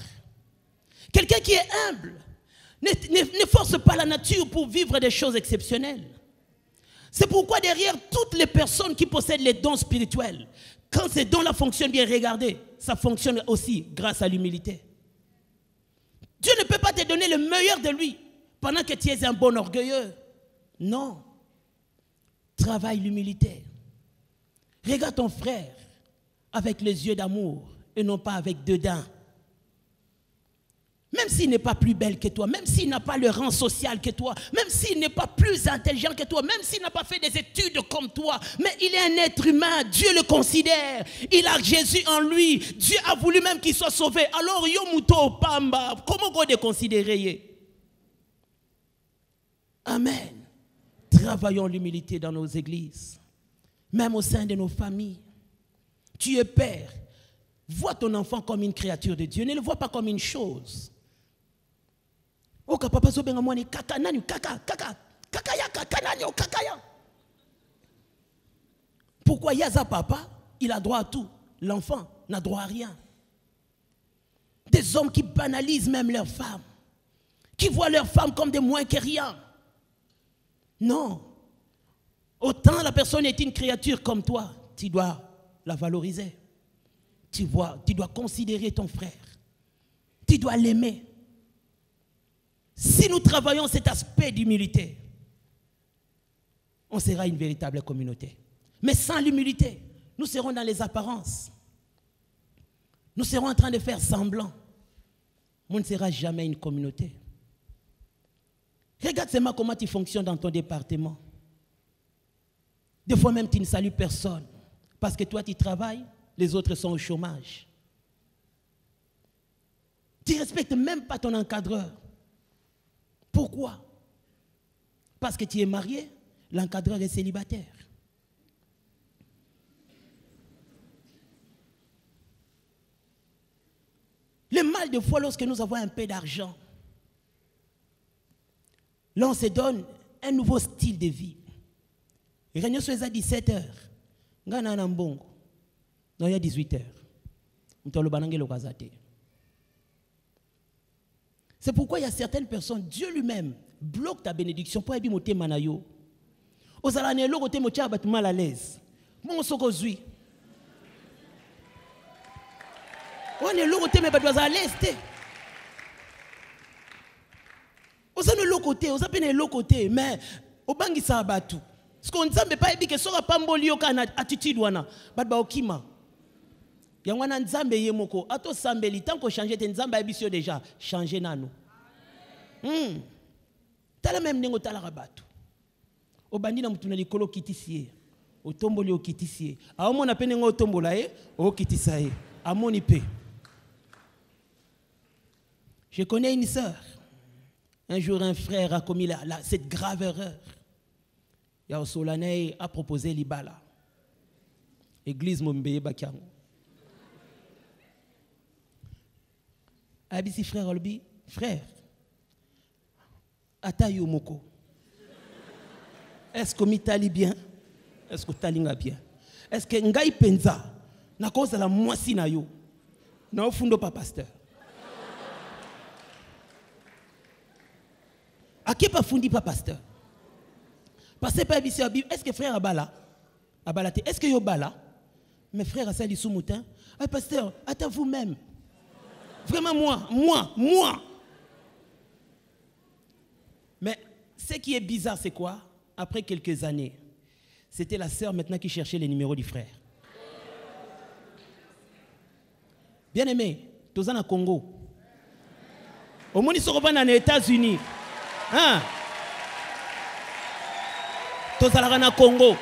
Quelqu'un qui est humble ne force pas la nature pour vivre des choses exceptionnelles. C'est pourquoi derrière toutes les personnes qui possèdent les dons spirituels, quand ces dons-là fonctionnent bien, regardez, ça fonctionne aussi grâce à l'humilité. Dieu ne peut pas te donner le meilleur de lui pendant que tu es un bon orgueilleux. Non. Travaille l'humilité. Regarde ton frère avec les yeux d'amour et non pas avec dedans. Même s'il n'est pas plus belle que toi, même s'il n'a pas le rang social que toi, même s'il n'est pas plus intelligent que toi, même s'il n'a pas fait des études comme toi, mais il est un être humain, Dieu le considère, il a Jésus en lui, Dieu a voulu même qu'il soit sauvé. Alors, yomuto pamba, comment on le considérer? Amen. Travaillons l'humilité dans nos églises, même au sein de nos familles. Tu es père, vois ton enfant comme une créature de Dieu, ne le vois pas comme une chose. Oka papa zo benga mwana kaka nani kaka ya kaka nani o kaka ya. Pourquoi Yaza papa, il a droit à tout. L'enfant n'a droit à rien. Des hommes qui banalisent même leurs femmes, qui voient leurs femmes comme des moins que rien. Non. Autant la personne est une créature comme toi, tu dois la valoriser. Tu dois considérer ton frère. Tu dois l'aimer. Si nous travaillons cet aspect d'humilité, on sera une véritable communauté. Mais sans l'humilité, nous serons dans les apparences. Nous serons en train de faire semblant. On ne sera jamais une communauté. Regarde seulement comment tu fonctionnes dans ton département. Des fois même, tu ne salues personne. Parce que toi, tu travailles, les autres sont au chômage. Tu ne respectes même pas ton encadreur. Pourquoi? Parce que tu es marié, l'encadreur est célibataire. Le mal de foi lorsque nous avons un peu d'argent, là on se donne un nouveau style de vie. Réunion soit à 17h, ngana na mbongo, non il y a 18h. C'est pourquoi il y a certaines personnes, Dieu lui-même bloque ta bénédiction pour abimoter manayo. Aux alaniers l'eau côté motia bat mal à l'aise. Mon sokozui. On est l'autre côté mais pas à l'est. On est l'autre côté, on est l'autre côté mais au bangi ça batu. Ce qu'on ne sait pas que sera pas mbolio kana attitude wana bat ba okima. Ya wana nzambe yemoko ato sambeli tant qu'on changer te nzamba ebisio déjà changer nano. Tala même nengo tala rabatu. Obandi na mutuna likolo kitisie. Otomboli okitisie. Aomo na pene ngo otombola o kitisae. Amoni pe. Je connais une sœur. Un jour, un frère a commis cette grave erreur. Yao Solanei a proposé l'Ibala. Église Mombeye Bakiango. Abisi frère Olbi, frère, Atayo Moko. Est-ce que m'itali bien? Est-ce que talinga bien? Est-ce que ngai penza na cause la moisi na yo? Na ofundo pa pasteur. A qui pas fundi pas pasteur? Parce pas abisi Bible. Est-ce que frère Abala? Abalate. Est-ce que yo bala? Mes frères à Sali Soumoutin. Ah pasteur, attends vous-même. Vraiment moi. Mais ce qui est bizarre, c'est quoi? Après quelques années, c'était la sœur maintenant qui cherchait les numéros du frère. Bien aimé, tous en Congo. Au moins ils sont revenus aux États-Unis. Hein? Tous en Congo.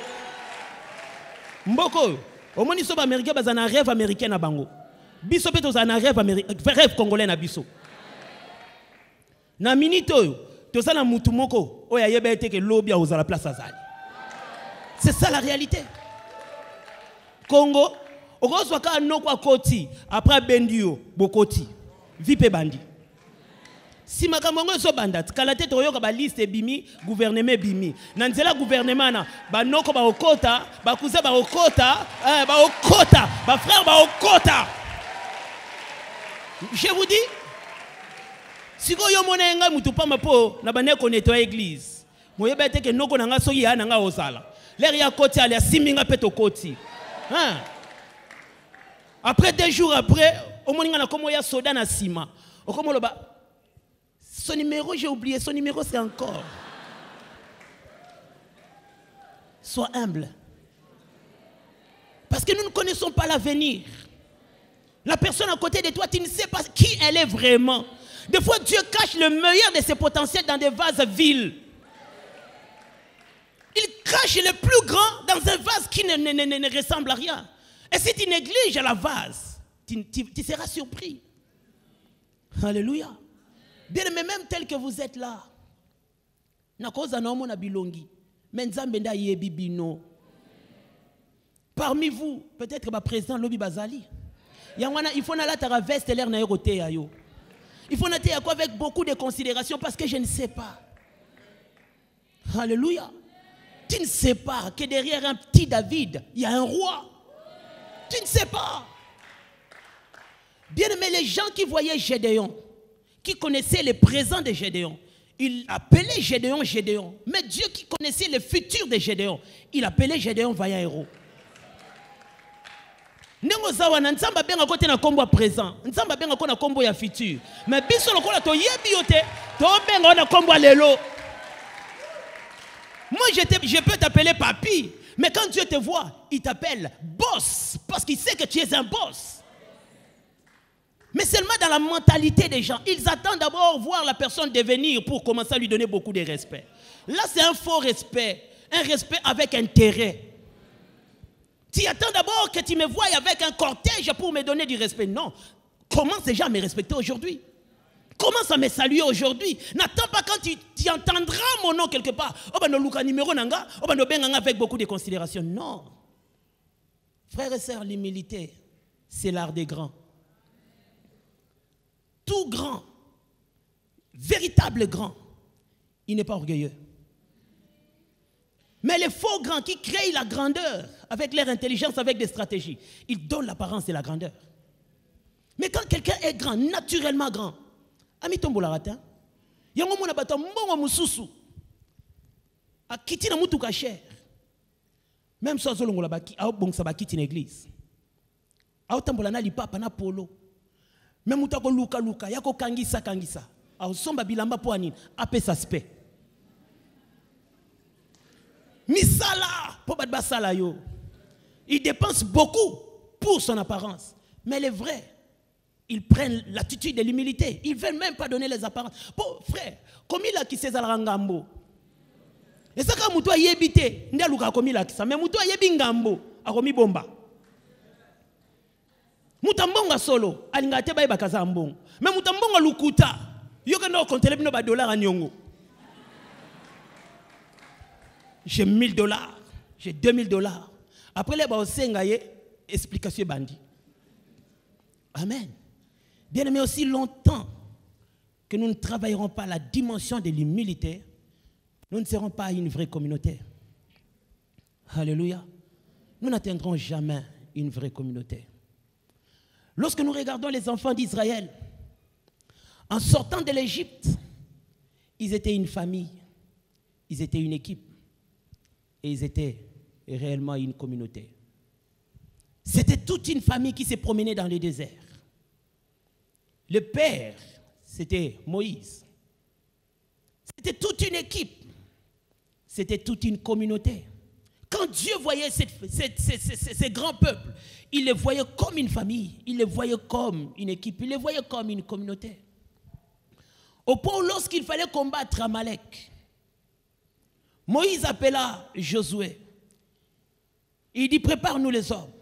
Mboko. Au moins ils sont américains, ils ont un rêve américain à Bango. Biso pe tozana rêve congolais na biso. Na minute oyo tozana mutu moko oyo ayeba ete ke lobby a la place azali. C'est ça la réalité. Congo, okozwa ka no kwa koti après bendio bokoti. Vipe bandi. Si makamongo so bandat kala tete oyoka ba liste bimi gouvernement bimi. Na nzela gouvernement na ba noko ba okota, ba kuza ba okota, ba frère ba okota. Je vous dis, si vous avez un peu de temps, vous avez nettoyer l'église. Vous avez dit que nous avons un soya na nga osala. L'air ya koti ali siminga peto koti. Après 2 jours après, au moins on a comme ya soda na sima. Comme le ba. Son numéro j'ai oublié, son numéro c'est encore. Sois humble. Parce que nous ne connaissons pas l'avenir. La personne à côté de toi, tu ne sais pas qui elle est vraiment. Des fois, Dieu cache le meilleur de ses potentiels dans des vases viles. Il cache le plus grand dans un vase qui ne ressemble à rien. Et si tu négliges la vase, tu seras surpris. Alléluia. Bien, mais même tel que vous êtes là, parmi vous, peut-être que président Lobi Bazali. Il faut que la veste l'air na yokote ayo. Il faut noter à quoi avec beaucoup de considération parce que je ne sais pas. Alléluia. Tu ne sais pas que derrière un petit David, il y a un roi. Tu ne sais pas. Bien aimé, les gens qui voyaient Gédéon, qui connaissaient les présents de Gédéon, ils appelaient Gédéon Gédéon. Mais Dieu qui connaissait le futur de Gédéon, il appelait Gédéon vaillant héros. Nengo zawana nzamba benga kote na kombo présent, nzamba benga ko na kombo ya futur. Mais biso lokola to yebi yote, to benga na kombo lelo. Moi je peux t'appeler papy, mais quand Dieu te voit, il t'appelle boss parce qu'il sait que tu es un boss. Mais seulement dans la mentalité des gens, ils attendent d'abord voir la personne devenir pour commencer à lui donner beaucoup de respect. Là, c'est un faux respect, un respect avec intérêt. Tu attends d'abord que tu me voies avec un cortège pour me donner du respect. Non, commence déjà à me respecter aujourd'hui. Commence à me saluer aujourd'hui. N'attends pas quand tu entendras mon nom quelque part. Oh ben Luka numéro nanga, oh ben benganga avec beaucoup de considération. Non. Frères et sœurs, l'humilité, c'est l'art des grands. Tout grand, véritable grand, il n'est pas orgueilleux. Mais les faux grands qui créent la grandeur avec leur intelligence, avec des stratégies, ils donnent l'apparence de la grandeur. Mais quand quelqu'un est grand, naturellement grand, ami tombola rata, yango mona bata mbongo mususu, akiti na mutu ka cher. Même so azolongola baki, a bongsa bakiti na église. A tambola na lipapa na polo. Mais mutako luka yako kangisa a somba bilamba po anini apesa spe misala po badba sala yo. Il dépense beaucoup pour son apparence, mais les vrais, ils prennent l'attitude de l'humilité. Ils ne veulent même pas donner les apparences. Bon frère, comme il a qui s'est ngambo, et ça quand muto yebite ndia luka comme il a qui ça, mais muto yebi ngambo a komi bomba. Mutambonga solo, alingate baye bakaza mbongo. Mais mutambonga lukuta, yoka no kontele bino ba dollars anyongo. J'ai $1000, j'ai $2000. Après les ba osenga ye explication bandi. Amen. Bien aimé, aussi longtemps que nous ne travaillerons pas la dimension de l'humilité, nous ne serons pas une vraie communauté. Alléluia. Nous n'atteindrons jamais une vraie communauté. Lorsque nous regardons les enfants d'Israël, en sortant de l'Égypte, ils étaient une famille, ils étaient une équipe, et ils étaient réellement une communauté. C'était toute une famille qui s'est promenée dans le désert. Le père, c'était Moïse. C'était toute une équipe, c'était toute une communauté. Quand Dieu voyait ces grands peuples, il les voyait comme une famille, il les voyait comme une équipe, il les voyait comme une communauté. Au point où lorsqu'il fallait combattre Amalek, Moïse appela Josué. Il dit, prépare-nous les hommes.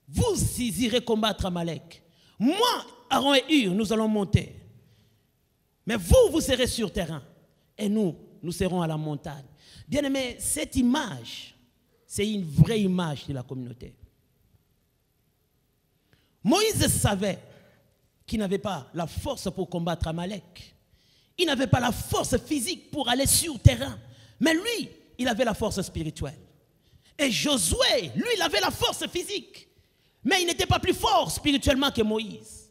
Vous irez combattre Amalek. Moi, Aaron et Hur, nous allons monter. Mais vous, vous serez sur terrain. Et nous serons à la montagne. Bien-aimé, cette image, c'est une vraie image de la communauté. Moïse savait qu'il n'avait pas la force pour combattre Amalek. Il n'avait pas la force physique pour aller sur terrain. Mais lui, il avait la force spirituelle. Et Josué, lui, il avait la force physique. Mais il n'était pas plus fort spirituellement que Moïse.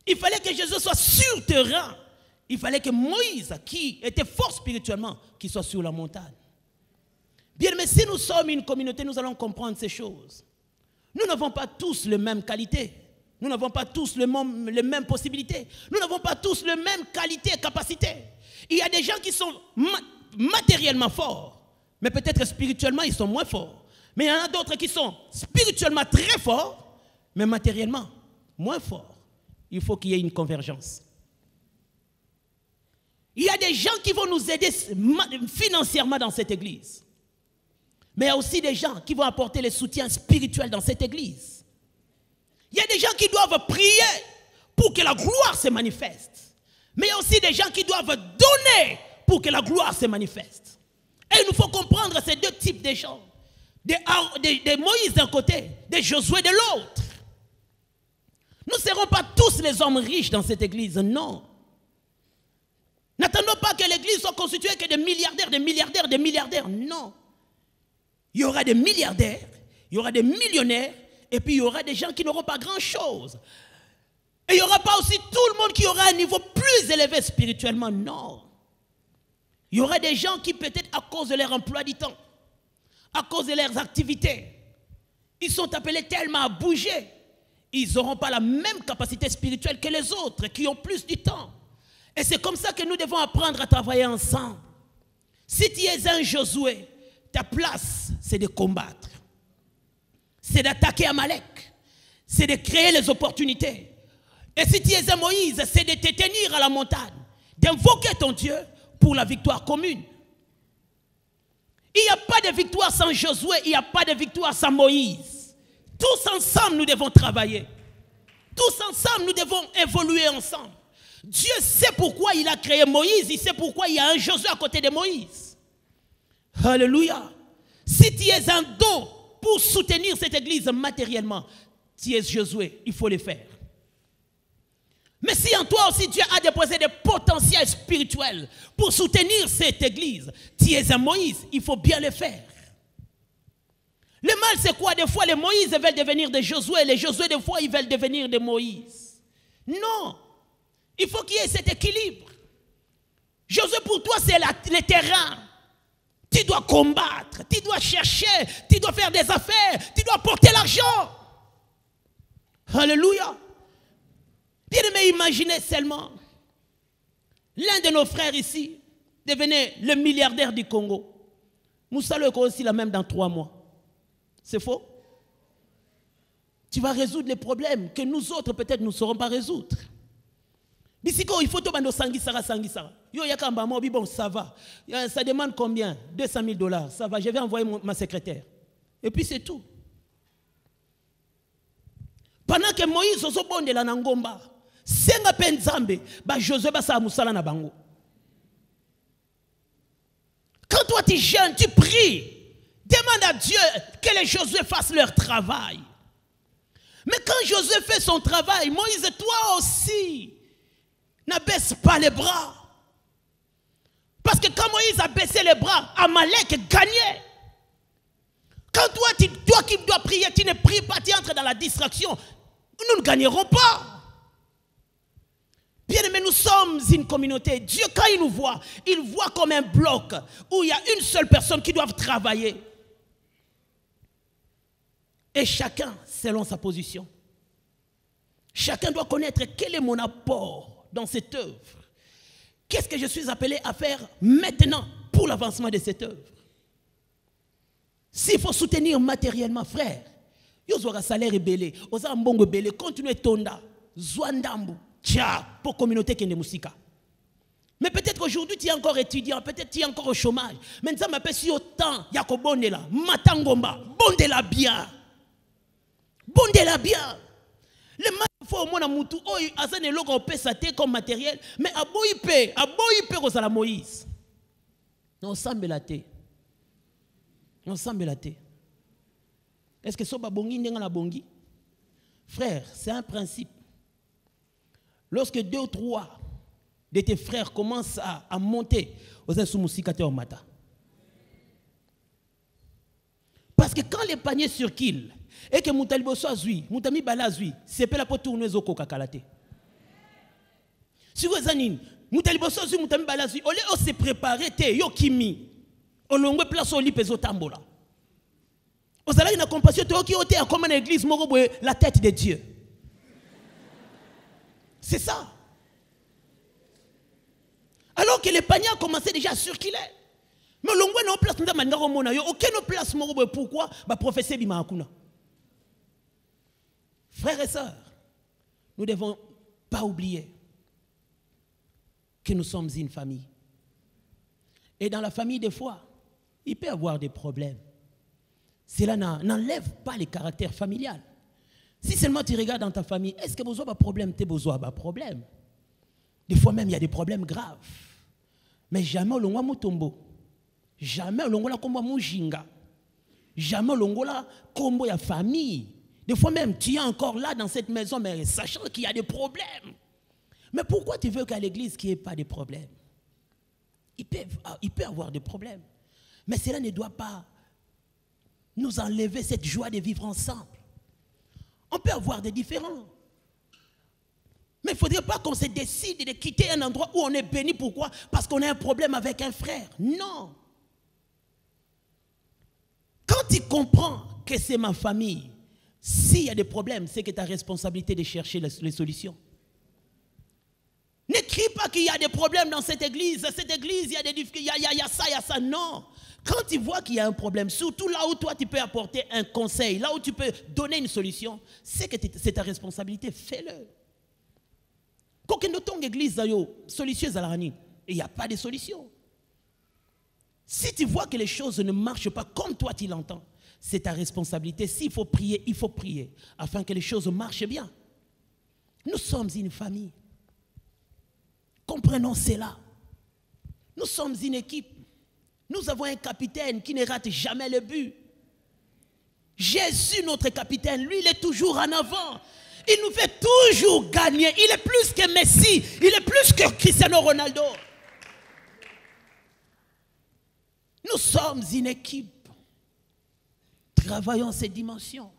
Il fallait que Josué soit sur terrain. Il fallait que Moïse, qui était fort spirituellement, qu'il soit sur la montagne. Bien, mais si nous sommes une communauté, nous allons comprendre ces choses. Nous n'avons pas tous les mêmes qualités. Nous n'avons pas tous les mêmes possibilités. Nous n'avons pas tous les mêmes qualités et capacités. Il y a des gens qui sont matériellement forts, mais peut-être spirituellement, ils sont moins forts. Mais il y en a d'autres qui sont spirituellement très forts, mais matériellement moins forts. Il faut qu'il y ait une convergence. Il y a des gens qui vont nous aider financièrement dans cette église. Mais il y a aussi des gens qui vont apporter le soutien spirituel dans cette église. Il y a des gens qui doivent prier pour que la gloire se manifeste. Mais il y a aussi des gens qui doivent donner pour que la gloire se manifeste. Et il nous faut comprendre ces deux types de gens. De Moïse d'un côté, de Josué de l'autre. Nous ne serons pas tous tous les hommes riches dans cette église. Non. N'attendons pas que l'église soit constituée que de milliardaires, de milliardaires, de milliardaires. Non. Il y aura des milliardaires, il y aura des millionnaires, et puis il y aura des gens qui n'auront pas grand-chose. Et il n'y aura pas aussi tout le monde qui aura un niveau plus élevé spirituellement. Non. Il y aura des gens qui peut-être à cause de leur emploi du temps, à cause de leurs activités, ils sont appelés tellement à bouger. Ils n'auront pas la même capacité spirituelle que les autres qui ont plus de temps. Et c'est comme ça que nous devons apprendre à travailler ensemble. Si tu es un Josué, ta place, c'est de combattre. C'est d'attaquer Amalek. C'est de créer les opportunités. Et si tu es un Moïse, c'est de te tenir à la montagne, d'invoquer ton Dieu pour la victoire commune. Il n'y a pas de victoire sans Josué, il n'y a pas de victoire sans Moïse. Tous ensemble, nous devons travailler. Tous ensemble, nous devons évoluer ensemble. Dieu sait pourquoi il a créé Moïse, il sait pourquoi il y a un Josué à côté de Moïse. Alléluia. Si tu es un don pour soutenir cette église matériellement, tu es Josué, il faut le faire. Mais si en toi aussi Dieu a déposé des potentiels spirituels pour soutenir cette église, tu es un Moïse, il faut bien le faire. Le mal c'est quoi? Des fois les Moïse veulent devenir des Josué, les Josué des fois ils veulent devenir des Moïse. Non, il faut qu'il y ait cet équilibre. Josué pour toi c'est le terrain. Tu dois combattre, tu dois chercher, tu dois faire des affaires, tu dois porter l'argent. Alléluia. Bien aimé, imaginez seulement, l'un de nos frères ici devenait le milliardaire du Congo. Moussa le aussi la même dans 3 mois. C'est faux? Tu vas résoudre les problèmes que nous autres peut-être nous ne saurons pas résoudre. Bisiko, il faut tout bando sangisara. Yo yakamba mo bon ça va. Ça demande combien? 200 000 $. Ça va, je vais envoyer ma secrétaire. Et puis c'est tout. Pendant que Moïse ozo bonde la nangomba, senga penzambe, ba Josué ba sa musala na bango. Quand toi tu jeûnes, tu pries, demande à Dieu que les Josué fassent leur travail. Mais quand Josué fait son travail, Moïse, toi aussi, n'abaisse pas les bras. Parce que quand Moïse a baissé les bras, Amalek gagnait. Quand toi qui dois prier, tu ne pries pas, tu entres dans la distraction, nous ne gagnerons pas. Bien aimé, nous sommes une communauté. Dieu, quand il nous voit, il voit comme un bloc où il y a une seule personne qui doit travailler. Et chacun selon sa position. Chacun doit connaître quel est mon apport dans cette œuvre. Qu'est-ce que je suis appelé à faire maintenant pour l'avancement de cette œuvre? S'il faut soutenir matériellement, frère, vous aurez un salaire belé, vous aurez un bon belé, continuez tonda, zouandambu, tcha, pour la communauté qui est musika. Mais peut-être qu'aujourd'hui tu es encore étudiant, peut-être tu es encore au chômage. Mais ça m'appelle si autant, yako bondela, matangomba, bondela bien. Bondela bien. Le mal faut au moins mutu oy azane loko pesa te comme matériel, mais aboyipe ko sala Moïse. Non sambela te. Non sambela te. Est-ce que soba bongi ndenga na bongi? Frère, c'est un principe. Lorsque 2 ou 3 de tes frères commencent à monter aux insoumusicate au matin. Parce que quand les paniers circulent et que Moutalibo soit zui, Moutami bala zui, c'est pas la pour tourner au coca kalate. Si vous avez Moutalibo soit zui, Moutami bala zui, on se préparer te yo kimi. On longue place au lipezo tambola. Vous avez une compassion qui ôte à comme une église la tête de Dieu. C'est ça. Alors que les paniers ont commencé déjà à circuler. Mais l'on voit nos places, nous avons aucune place. Pourquoi? Professeur Bimakuna. Frères et sœurs, nous ne devons pas oublier que nous sommes une famille. Et dans la famille, des fois, il peut y avoir des problèmes. Cela n'enlève pas le caractère familial. Si seulement tu regardes dans ta famille, est-ce que vous avez un problème? Tu as besoin d'un problème. Des fois même, il y a des problèmes graves. Mais jamais on voit Mutombo. Jamais on voit combo Mujinga. Jamais on voit combo ya famille. Des fois même, tu es encore là dans cette maison, mais sachant qu'il y a des problèmes. Mais pourquoi tu veux qu'à l'église, qu'il n'y ait pas de problèmes? Il peut avoir des problèmes. Mais cela ne doit pas nous enlever cette joie de vivre ensemble. On peut avoir des différends. Mais il ne faudrait pas qu'on se décide de quitter un endroit où on est béni. Pourquoi? Parce qu'on a un problème avec un frère. Non. Quand tu comprends que c'est ma famille, s'il y a des problèmes, c'est que ta responsabilité de chercher les solutions. N'écris pas qu'il y a des problèmes dans cette église. Cette église, il y a des difficultés, il y a ça, il y a ça. Non. Quand tu vois qu'il y a un problème, surtout là où toi tu peux apporter un conseil, là où tu peux donner une solution, c'est que c'est ta responsabilité, fais-le. Quand ton église solicieuse à la rani, il n'y a pas de solution. Si tu vois que les choses ne marchent pas comme toi tu l'entends, c'est ta responsabilité. S'il faut prier afin que les choses marchent bien. Nous sommes une famille. Comprenons cela. Nous sommes une équipe. Nous avons un capitaine qui ne rate jamais le but. Jésus, notre capitaine, lui, il est toujours en avant. Il nous fait toujours gagner. Il est plus que Messi. Il est plus que Cristiano Ronaldo. Nous sommes une équipe. Travaillons ces dimensions.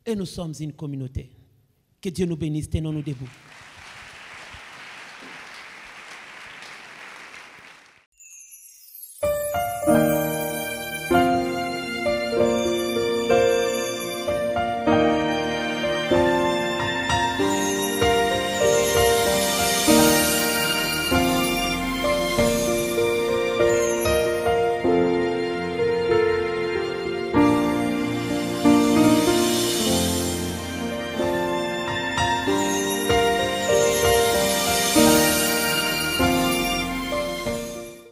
Et nous sommes une communauté. Que Dieu nous bénisse. Tenons-nous debout.